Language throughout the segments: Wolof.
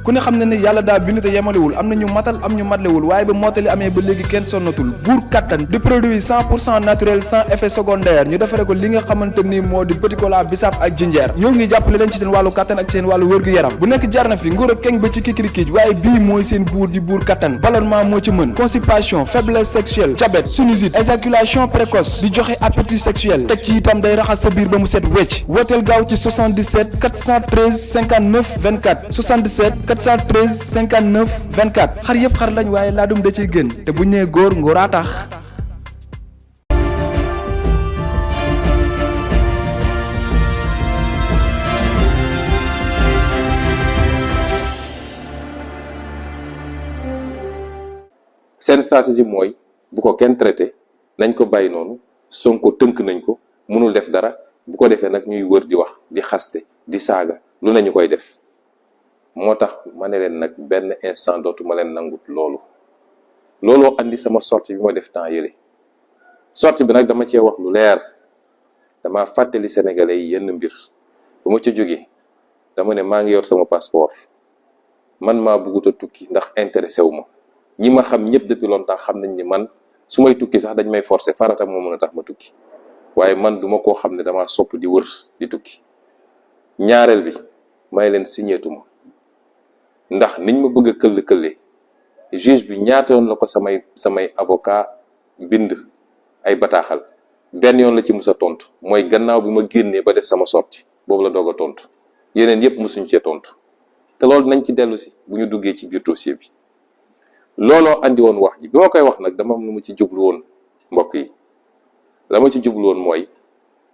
ku ne xam ne ne yàlla daa bind te yemalewul am na ñu matal am ñu matlewul waaye ba mottali amee ba léegi kenn sonnatul buur kattan di produit 100% naturel sans effet secondaire ñu defare ko li nga xamante ni moo di petit cola bisaab ak jinjeer ñoo ngi jàppale leen ci seen wàllu kattan ak seen wàllu wërgu-yaram bu nekk jarna fi nguur ak keng ba ci kikirikiij waaye bii mooy seen buur di buur kattan ballonnement moo ci mën constipation faiblesse sexuelle diabète sinusite éjaculation précoce di joxe appétit sexuel teg ci itam day raxas sa biir ba mu set wecc wooteel gaaw ci 77 413 59 24 77 413 59 24 xar yëpp xar lañ waaye laadum da ciy gën te bu ñu nee góor ngóoraa tax. seen stratégie mooy bu ko kenn traité nañ ko bàyyi noonu Sonko tënk nañ ko mënul def dara bu ko defee nag ñuy wër di wax di xaste di saaga lu nañu koy def moo tax ma ne leen nag benn instant dootu ma leen nangut looloo andi sama sortie bi ma def temps yële sortie bi nag dama cee wax lu leer dama fàttali sénégalais yi yenn mbir bu ma ci jógee dama ne maa ngi yor sama passeport man maa bëggut a tukki ndax intéressé wu ma ñi ma xam ñëpp depuis longtemps xam nañ ni man su may tukki sax dañ may forcer farata moo mën a tax ma tukki waaye man duma koo xam ne damaa sopp di wër di tukki ñaareel bi may leen signétuma ndax niñ ma bëgg a këll-këllee juge bi ñaata yoon la ko samay avocat bind ay bataaxal benn yoon la ci musa tontu mooy gannaaw bi ma génnee ba def sama sortie boobu la doog a tontu yeneen yëpp musuñ cee tontu te loolu nañ ci dellu si bu ñu duggee ci biir dossier bi looloo andi woon wax ji bi ma koy wax nag dama am lu ma ci jublu woon mbokk yi la ma ci jublu woon mooy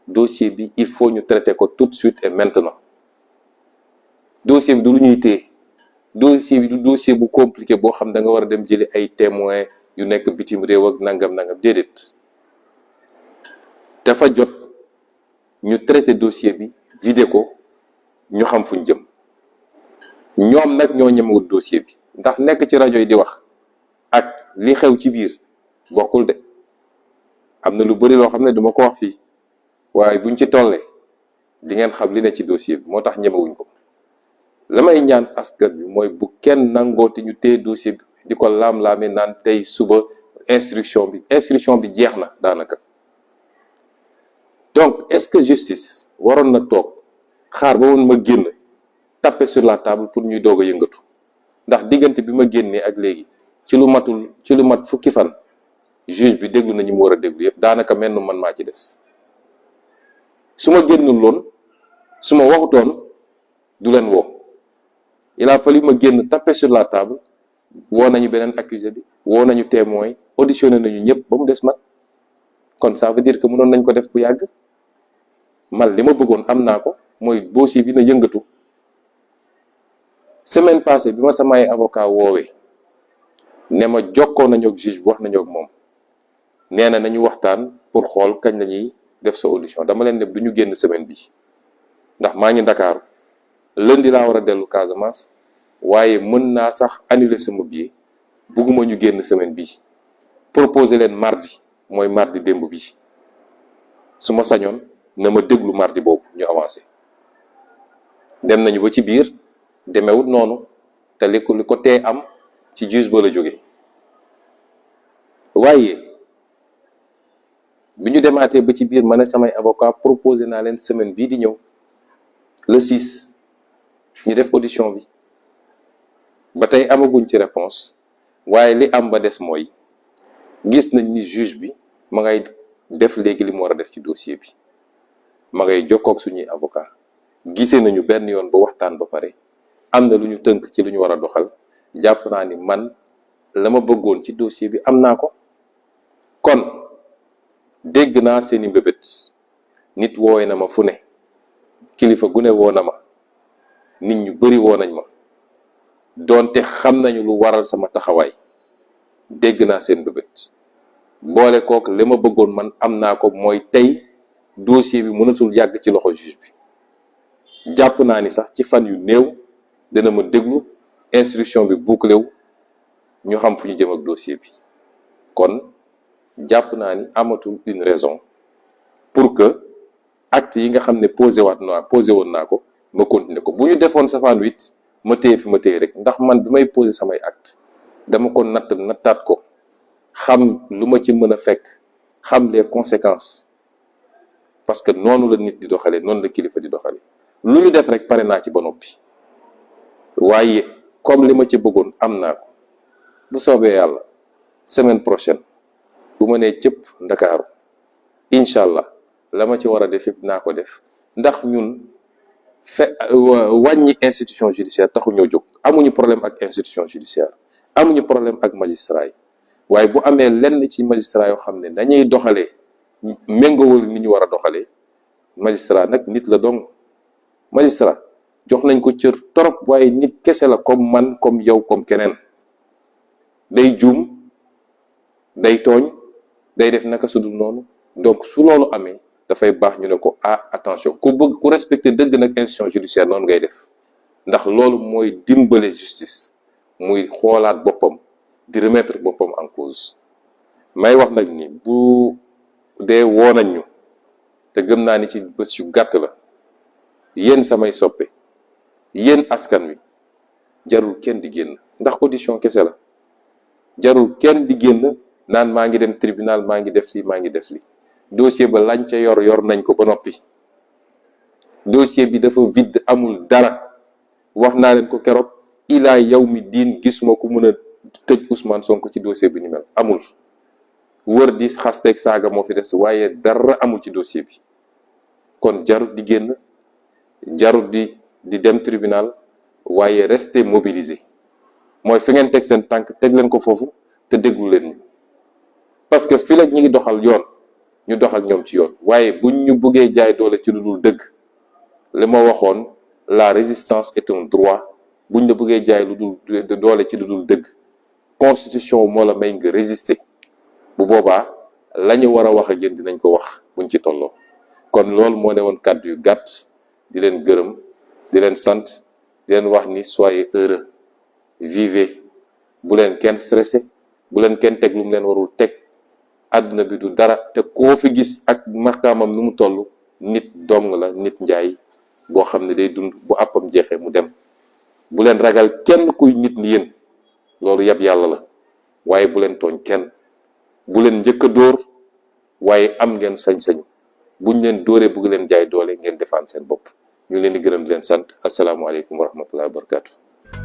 dossier bi il faut ñu traiter ko tout de suite et maintenant dossier bi du lu ñuy téye dossier bi du dossier bu compliqué boo xam da nga war a dem jëli ay témoins yu nekk bitim réew ak nangam déedéet dafa jot ñu traiter dossier bi vider ko ñu xam fuñ jëm ñoom nag ñoo ñemewut dossier bi ndax nekk ci rajo yi di wax ak li xew ci biir bokkul de am na lu bari loo xam ne duma ko wax fii waaye buñ ci tollee di ngeen xam li ne ci dossier bi moo tax ñemewuñ ko la may ñaan askan bi mooy bu kenn nangooti ñu téye dossier bi di ko laam-laame naan tey suba instruction bi jeex na daanaka donc est-ce que justice waroon na toog xaar ba woon ma génn taper sur la table pour ñuy doog a yëngatu ndax diggante bi ma génnee ak léegi ci lu mat fukki fan juge bi déglu na ñu mu war a déglu yëpp daanaka mel man maa ci des su ma génnul loon su ma waxutoon du leen woo il a fallu ma génn taper sur la table woo nañu beneen accusé bi woo nañu témoin auditionné nañu ñëpp ba mu des man kon ça veut dire que mënoon nañ ko def bu yàgg man li ma bëggoon am naa ko mooy dossier bi na yëngatu semaine passée bi ma samay avocat woowee ne ma jokkoo nañu ak juge bi wax nañu ak moom nee na nañu waxtaan pour xool kañ lañuy def sa audition dama leen dem du ñu génn semaine bi ndax maa ngi Dakar lundi laa war a dellu Casamance waaye mën naa sax annuler sama billet bugguma ñu génn semaine bi proposer leen mardi mooy mardi démb bi su ma sañoon na ma déglu mardi boobu ñu avancé dem nañu ba ci biir demewut noonu te li ko tee am ci juge ba la jóge waaye bi ñu demaatee ba ci biir ma ne samay avocat proposé naa leen semaine bii di ñëw le 6 ñu def audition bi ba tey amaguñ ci réponse waaye li am ba des mooy gis nañ ni juge bi ma ngay def léegi li mu war a def ci dossier bi ma ngay jokkoog suñuy avocat gisee nañu benn yoon ba waxtaan ba pare am na lu ñu tënk ci lu ñu war a doxal jàpp naa ni man la ma bëggoon ci dossier bi am naa ko kon dégg naa seeni mbébét nit woowe na ma fu ne kilifa gu ne woo na ma nit ñu bari woo nañ ma doonte xam nañu lu waral sama taxawaay dégg naa seen mbébét boole kook li ma bëggoon man am naa ko mooy tey dossier bi mënatul yàgg ci loxo juge bi jàpp naa ni sax ci fan yu néew dina ma déglu instruction bi bouclé wu ñu xam fu ñu jëm ak dossier bi kon jàpp naa ni amatul une raison pour que acte yi nga xam ne posé woon naa ko ma continuer ko bu ñu defoon safaan wit ma téye fi ma téye rek, ndax man bi may posé samay acte dama ko nattaat ko xam lu ma ci mën a fekk, xam les conséquences, parce que noonu la nit di doxalee, noonu la kilifa di doxalee. lu ñu def rek pare naa ci ba noppi, waaye comme li ma ci bëggoon am naa ko. bu soobee yàlla semaine prochaine bu ma nee cëpp Ndakaaru, incha allah la ma ci war a def yëpp naa ko def, ndax ñun wàññi institution judiciaire taxu ñoo jóg. amuñu problème ak institution judiciaire, amuñu problème ak magistrat yi, waaye bu amee lenn ci magistrat yoo xam ne dañuy doxalee méngoowul ni ñu war a doxalee, magistrat nag nit la dong. magistrat jox nañ ko cër torop, waaye nit kese la comme man, comme yow, comme keneen. day juum, day tooñ, day def naka sudul noonu. donc su loolu amee dafay baax ñu ne ko attention, ku bëgg ku respecter dëgg nag institution judiciaire noonu ngay def, ndax loolu mooy dimbale justice muy xoolaat boppam, di remettre boppam en cause. may wax nag ni bu dee woo nañ ñu, te gëm naa ni ci bés yu gàtt la, yéen samay soppe, yéen askan wi, jarul kenn di génn, ndax audition kese la. jarul kenn di génn naan maa ngi dem tribunal, maa ngi def lii, maa ngi def lii. dossier ba lañ ca yor nañ ko ba noppi. dossier bi dafa vide, amul dara. wax naa leen ko keroog, ilaa yow mi diin gisuma ku mën a tëj Ousmane Sonko ci dossier bi ni mel, amul. wër di xasteeg saaga moo fi des, waaye dara amul ci dossier bi. kon jarul di génn, jarul di dem tribunal, waaye rester mobilisé. mooy fi ngeen teg seen tànk teg leen ko foofu te déglu leen ñu, parce que fii la ñu ngi doxal yoon, ñu dox ak ñoom ci yoon. waaye buñ ñu bëggee jaay doole ci lu dul dëgg, li ma waxoon, la résistance est un droit. buñ la bëggee jaay lu dul doole ci lu dul dëgg, constitution moo la may nga résister. bu boobaa la ñu war a wax ak yéen dinañ ko wax buñ ci tolloo. kon loolu moo ne woon kàddu yu gàtt, di leen gërëm, di leen sant, di leen wax ni soyez heureux, vivez, bu leen kenn stressé, bu leen kenn teg lu mu leen warul teg. àdduna bi du dara, te koo fi gis ak maqaamam nu mu toll, nit dong la, nit njaay boo xam ne day dund, bu àppam jeexee mu dem. bu leen ragal kenn kuy nit ni yéen, loolu yab yàlla la. waaye bu leen tooñ kenn, bu leen njëkk a dóor, waaye am ngeen sañ-sañ buñ leen dóoree bëgg leen jaay doole, ngeen defaan seen bopp. ñu leen di gërëm di leen sant. asalaamaaleykum wa rahmatullahi wa barakatu.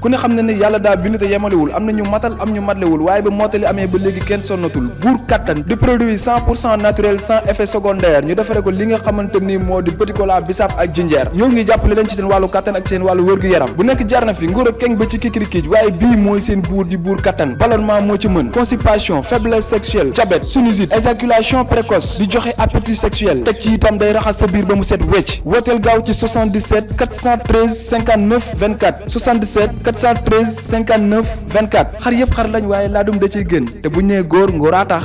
ku ne xam ne ne yàlla daa bind te yemalewul, am na ñu matal am ñu matlewul, waaye ba mottali amee ba léegi kenn sonnatul. buur kattan di produit 100% naturel sans effet secondaire ñu defare ko li nga xamante ni moo di petit cola bisaab ak jinjeer. ñoo ngi jàppale leen ci seen wàllu kattan ak seen wàllu wërgu-yaram bu nekk jar na fi nguur ak keng ba ci kikirikiij, waaye bii mooy seen buur di buur kattan. ballonnement moo ci mën, constipation, faiblesse sexuelle, diabète, sinusite, éjaculation précoce, di joxe appétit sexuel, teg ci itam day raxas sa biir ba mu set wecc. wooteel gaaw ci 77 413 59 24 77 413 59 24 xar yëpp xar lañ, waaye laadum da ciy gën, te bu ñu nee góor ngóoraa tax.